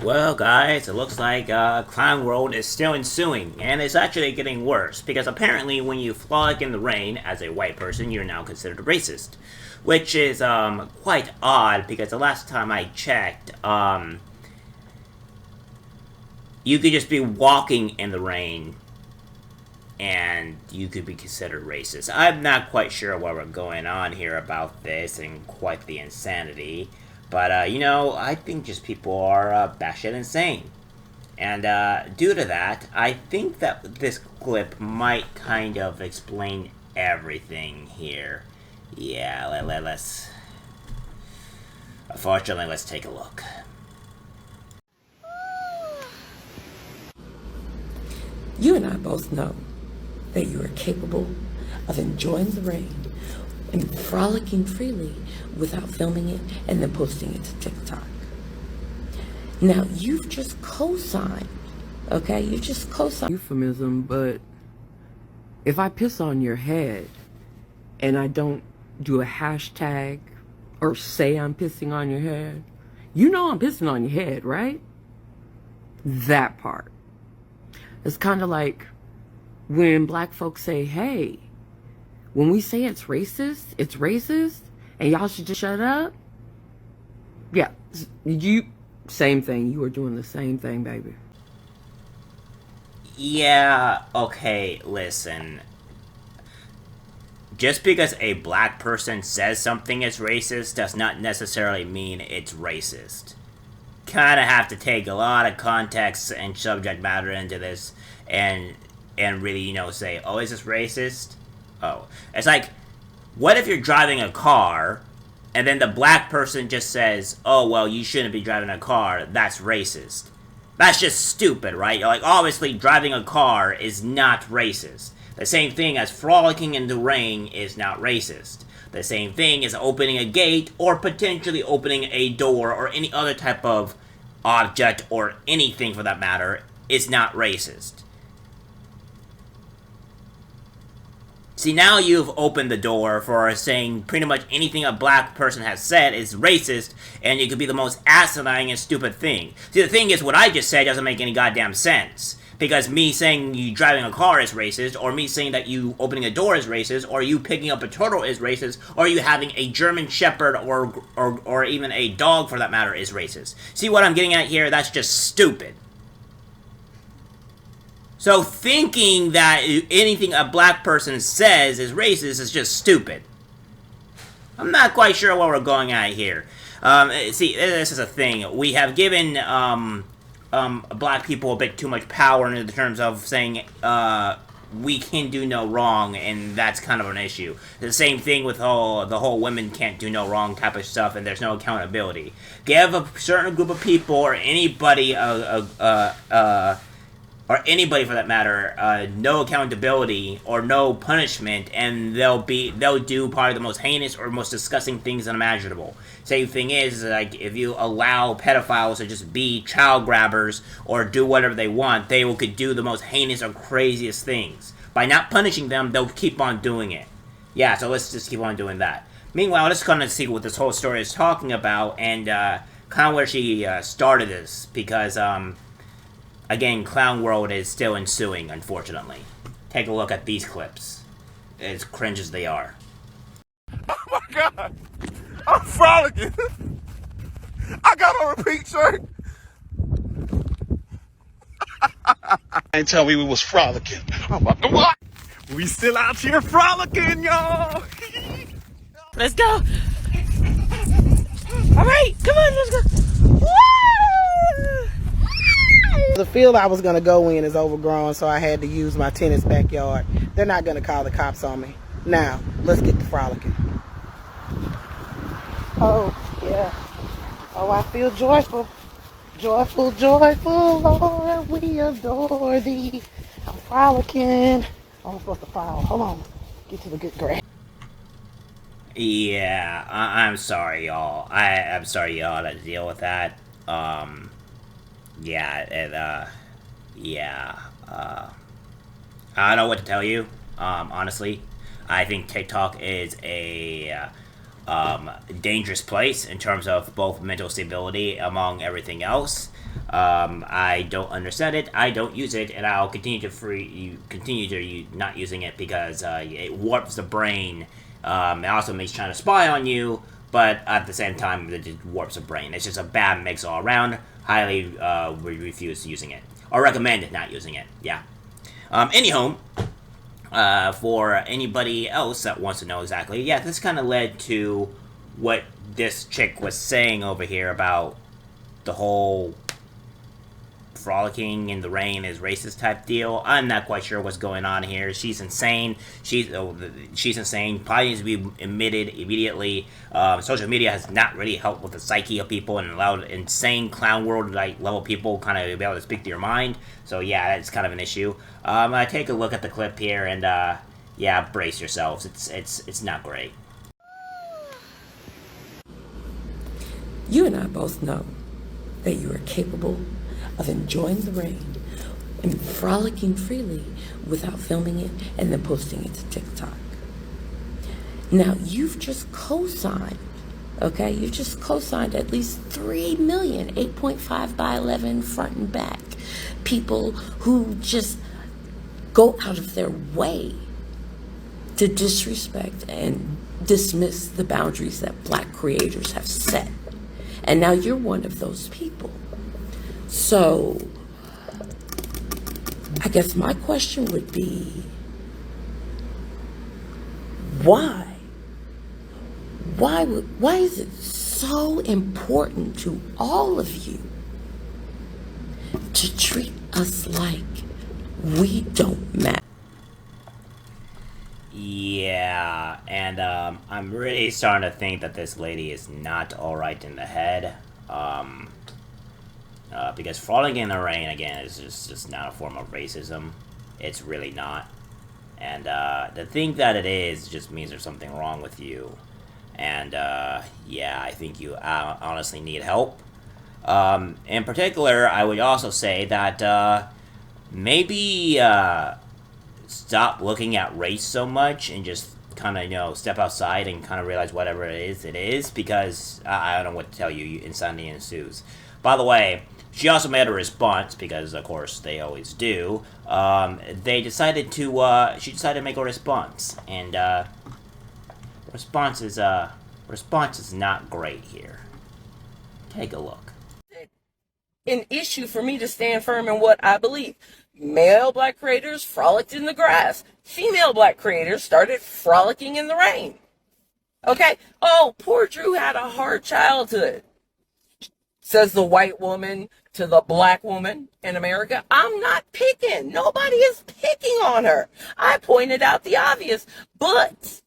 Well, guys, it looks like Clown World is still ensuing, and it's actually getting worse, because apparently when you frolic in the rain as a white person, you're now considered racist. Which is quite odd, because the last time I checked, you could just be walking in the rain, and you could be considered racist. I'm not quite sure what we're going on here about this, and quite the insanity. But, I think just people are batshit insane. And due to that, I think that this clip might kind of explain everything here. Yeah, let's... Unfortunately, let's take a look. You and I both know that you are capable of enjoying the rain and frolicking freely without filming it and then posting it to TikTok. Now, you've just co-signed, okay? You just co-signed. Euphemism, but if I piss on your head and I don't do a hashtag or say I'm pissing on your head, you know I'm pissing on your head, right? That part. It's kind of like when black folks say, hey, when we say it's racist, and y'all should just shut up. Yeah, same thing. You are doing the same thing, baby. Yeah, okay, listen. Just because a black person says something is racist does not necessarily mean it's racist. Kind of have to take a lot of context and subject matter into this and really, say, oh, is this racist? Oh. It's like, what if you're driving a car and then the black person just says, oh, well, you shouldn't be driving a car, that's racist. That's just stupid, right? Like, obviously, driving a car is not racist. The same thing as frolicking in the rain is not racist. The same thing as opening a gate or potentially opening a door or any other type of object or anything for that matter is not racist. See, now you've opened the door for saying pretty much anything a black person has said is racist, and it could be the most asinine and stupid thing. See, the thing is, what I just said doesn't make any goddamn sense. Because me saying you driving a car is racist, or me saying that you opening a door is racist, or you picking up a turtle is racist, or you having a German shepherd or even a dog for that matter is racist. See what I'm getting at here? That's just stupid. So thinking that anything a black person says is racist is just stupid. I'm not quite sure what we're going at here. See, this is a thing. We have given black people a bit too much power in terms of saying we can do no wrong, and that's kind of an issue. The same thing with the whole women can't do no wrong type of stuff, and there's no accountability. Give a certain group of people or anybody or anybody for that matter, no accountability or no punishment, and they'll do probably the most heinous or most disgusting things unimaginable. Same thing is, like, if you allow pedophiles to just be child grabbers or do whatever they want, they could do the most heinous or craziest things. By not punishing them, they'll keep on doing it. Yeah, so let's just keep on doing that. Meanwhile, let's kind of see what this whole story is talking about, and kind of where she started this, because, again, Clown World is still ensuing, unfortunately. Take a look at these clips. As cringe as they are. Oh my god! I'm frolicking! I got on a pink shirt! And tell me we was frolicking. Oh my god, what? We still out here frolicking, y'all! Let's go. All right, come on, let's go. Woo! The field I was going to go in is overgrown, so I had to use my tennis backyard. They're not going to call the cops on me. Now, let's get to frolicking. Oh, yeah. Oh, I feel joyful. Joyful, joyful, Lord, we adore thee. I'm frolicking. Oh, I'm supposed to fall. Hold on. Get to the good grass. Yeah, I'm sorry, y'all. I'm sorry, y'all, to deal with that. I don't know what to tell you, honestly. I think TikTok is a dangerous place in terms of both mental stability among everything else. I don't understand it. I don't use it, and I'll continue to not using it because it warps the brain. It also makes trying to spy on you, but at the same time, it just warps the brain. It's just a bad mix all around. Highly refuse using it, or recommend not using it. Yeah. Anyhow, for anybody else that wants to know exactly, yeah, this kind of led to what this chick was saying over here about the whole frolicking in the rain is racist type deal. I'm not quite sure what's going on here. She's insane. She's insane. Probably needs to be admitted immediately. Social media has not really helped with the psyche of people and allowed insane clown world like level people kind of be able to speak to your mind. So yeah, that's kind of an issue. Take a look at the clip here and yeah, brace yourselves. It's not great. You and I both know that you are capable of enjoying the rain and frolicking freely without filming it and then posting it to TikTok. Now, you've just co-signed, okay? You've just co-signed at least 3 million, 8.5 by 11 front and back people who just go out of their way to disrespect and dismiss the boundaries that Black creators have set. And now you're one of those people. So, I guess my question would be, why? Why is it so important to all of you to treat us like we don't matter? Yeah, and I'm really starting to think that this lady is not alright in the head. Because falling in the rain, again, is just not a form of racism. It's really not. And to think that it is just means there's something wrong with you. And yeah, I think you honestly need help. In particular, I would also say that maybe stop looking at race so much and just kind of, step outside and kind of realize whatever it is, because I don't know what to tell you, insanity ensues. By the way, she also made a response, because of course they always do. She decided to make a response, and response is not great here. Take a look. An issue for me to stand firm in what I believe. Male Black creators frolicked in the grass. Female Black creators started frolicking in the rain. Okay? Oh, poor Drew had a hard childhood, says the white woman to the Black woman in America. I'm not picking. Nobody is picking on her. I pointed out the obvious. But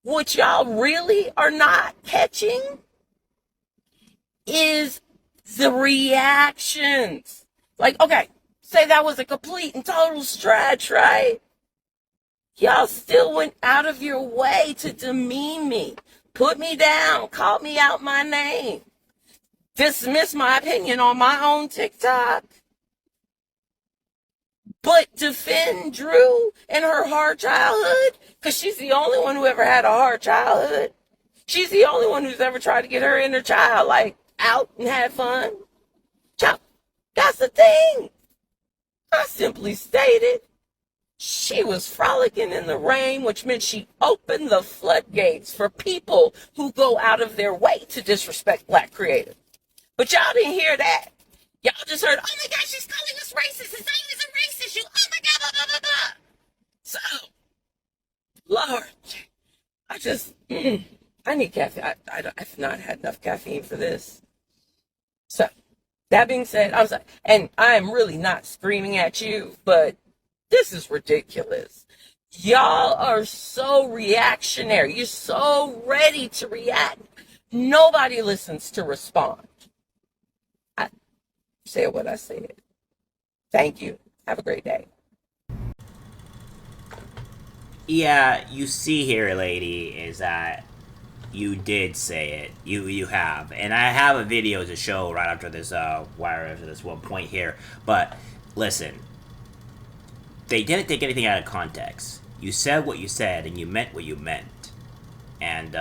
what y'all really are not catching is the reactions. Like, okay, say that was a complete and total stretch, right? Y'all still went out of your way to demean me, put me down, call me out my name, dismiss my opinion on my own TikTok, but defend Drew and her hard childhood, because she's the only one who ever had a hard childhood. She's the only one who's ever tried to get her inner child, out and had fun. Child, that's the thing. I simply stated she was frolicking in the rain, which meant she opened the floodgates for people who go out of their way to disrespect Black creators. But y'all didn't hear that. Y'all just heard, oh my gosh, she's calling us racist. His name is a racist. You, oh my God, blah, blah, blah, blah. So, Lord, I need caffeine. I've not had enough caffeine for this. So, that being said, I'm sorry, and I am really not screaming at you, but this is ridiculous. Y'all are so reactionary. You're so ready to react. Nobody listens to respond. I said what I said. Thank you. Have a great day. Yeah, you see here, lady, is that you did say it. You have. And I have a video to show right after this after this one point here. But listen, they didn't take anything out of context. You said what you said and you meant what you meant. And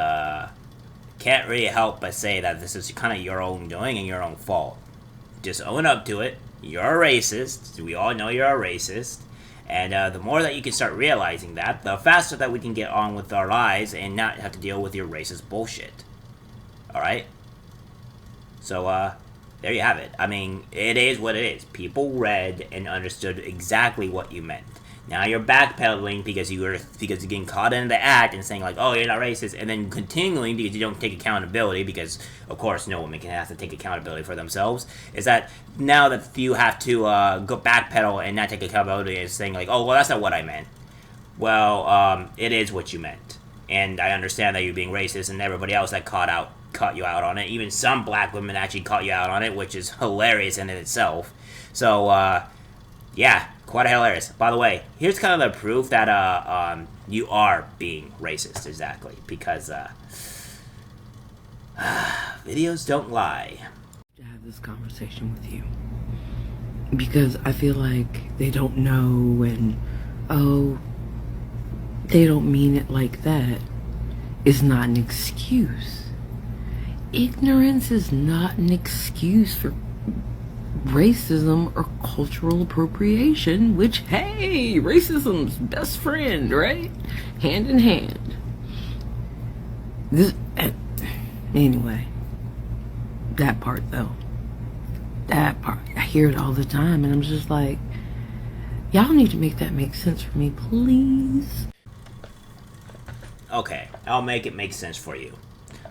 can't really help but say that this is kind of your own doing and your own fault. Just own up to it. You're a racist. We all know you're a racist. And the more that you can start realizing that, the faster that we can get on with our lives and not have to deal with your racist bullshit. Alright? So, there you have it. I mean, it is what it is. People read and understood exactly what you meant. Now you're backpedaling because you're getting caught in the act and saying like, oh, you're not racist, and then continuing because you don't take accountability, because of course no woman can have to take accountability for themselves. Is that now that you have to go backpedal and not take accountability and saying like, oh, well, that's not what I meant. Well, it is what you meant, and I understand that you're being racist, and everybody else that caught you out on it. Even some black women actually caught you out on it, which is hilarious in itself. So, yeah, quite hilarious. By the way, here's kind of the proof that you are being racist, exactly, because videos don't lie. To have this conversation with you, because I feel like they don't know, and they don't mean it like that is not an excuse. Ignorance is not an excuse for racism or cultural appropriation, which, hey, racism's best friend, right? Hand in hand. Anyway, that part though, I hear it all the time, and I'm just like, y'all need to make that make sense for me, please. Okay, I'll make it make sense for you.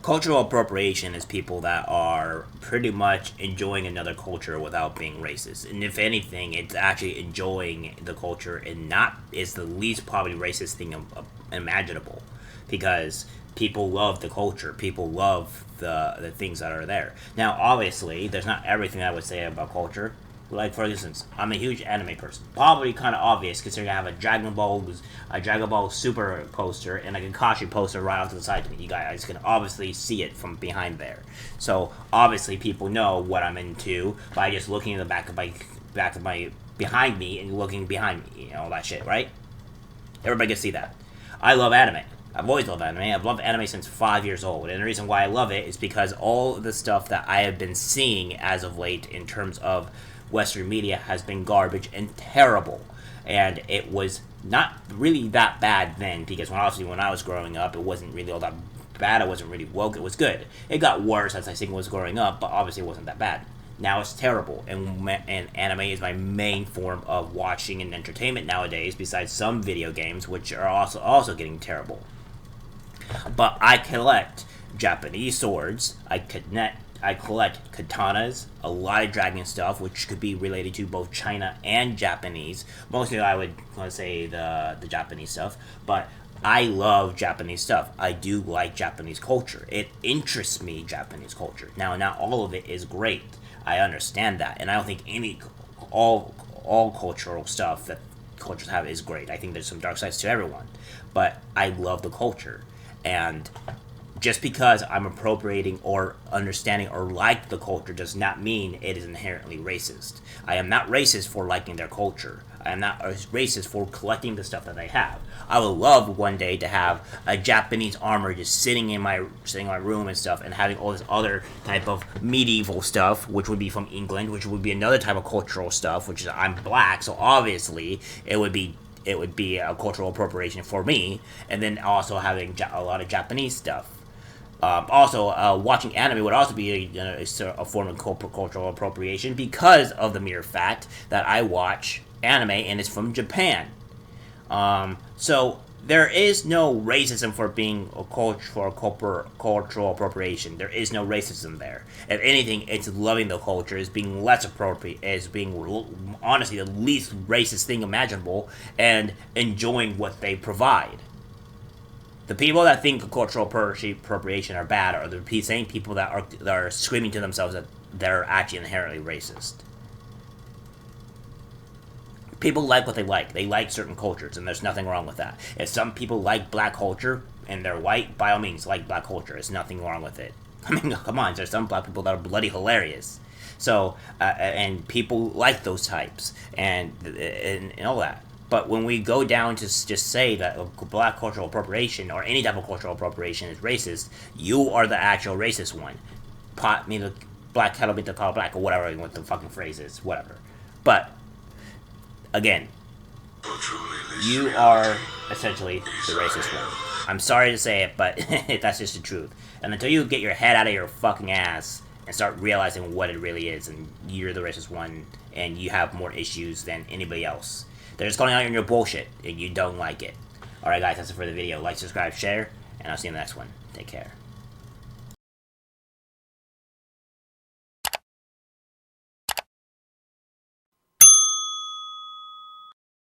Cultural appropriation is people that are pretty much enjoying another culture without being racist. And if anything, it's actually enjoying the culture and not is the least probably racist thing imaginable. Because people love the culture. People love the things that are there. Now, obviously, there's not everything I would say about culture. Like, for instance, I'm a huge anime person. Probably kind of obvious, considering I have a Dragon Ball Super poster and a Kakashi poster right off to the side of me. You guys can obviously see it from behind there. So, obviously, people know what I'm into by just looking in the back of my behind me and looking behind me, all that shit, right? Everybody can see that. I love anime. I've always loved anime. I've loved anime since 5 years old. And the reason why I love it is because all the stuff that I have been seeing as of late in terms of Western media has been garbage and terrible. And it was not really that bad then, because when I was growing up, it wasn't really all that bad. It wasn't really woke. It was good. It got worse as I think was growing up, but obviously it wasn't that bad. Now it's terrible, and anime is my main form of watching and entertainment nowadays, besides some video games, which are also getting terrible. But I collect Japanese swords. I collect katanas, a lot of dragon stuff, which could be related to both China and Japanese. Mostly I would want to say the Japanese stuff, but I love Japanese stuff. I do like Japanese culture. It interests me, Japanese culture. Now, not all of it is great. I understand that, and I don't think all cultural stuff that cultures have is great. I think there's some dark sides to everyone, but I love the culture, and just because I'm appropriating or understanding or like the culture does not mean it is inherently racist. I am not racist for liking their culture. I am not racist for collecting the stuff that they have. I would love one day to have a Japanese armor just sitting in my room and stuff, and having all this other type of medieval stuff, which would be from England, which would be another type of cultural stuff, which is, I'm black, so obviously it would be a cultural appropriation for me, and then also having a lot of Japanese stuff. Watching anime would also be a form of cultural appropriation, because of the mere fact that I watch anime and it's from Japan. So there is no racism for being cultural appropriation. There is no racism there. If anything, it's loving the culture, is being less appropriate, is being honestly the least racist thing imaginable, and enjoying what they provide. The people that think cultural appropriation are bad are the same people that are screaming to themselves that they're actually inherently racist. People like what they like. They like certain cultures, and there's nothing wrong with that. If some people like black culture and they're white, by all means, like black culture. There's nothing wrong with it. I mean, come on, there's some black people that are bloody hilarious. So, and people like those types and all that. But when we go down to just say that black cultural appropriation or any type of cultural appropriation is racist, you are the actual racist one. Pot me the black kettle meet the pot black, or whatever what the fucking phrase is, whatever. But again, you are essentially the racist one. I'm sorry to say it, but that's just the truth. And until you get your head out of your fucking ass and start realizing what it really is, and you're the racist one, and you have more issues than anybody else. They're just calling out on your bullshit, and you don't like it. Alright guys, that's it for the video. Like, subscribe, share, and I'll see you in the next one. Take care.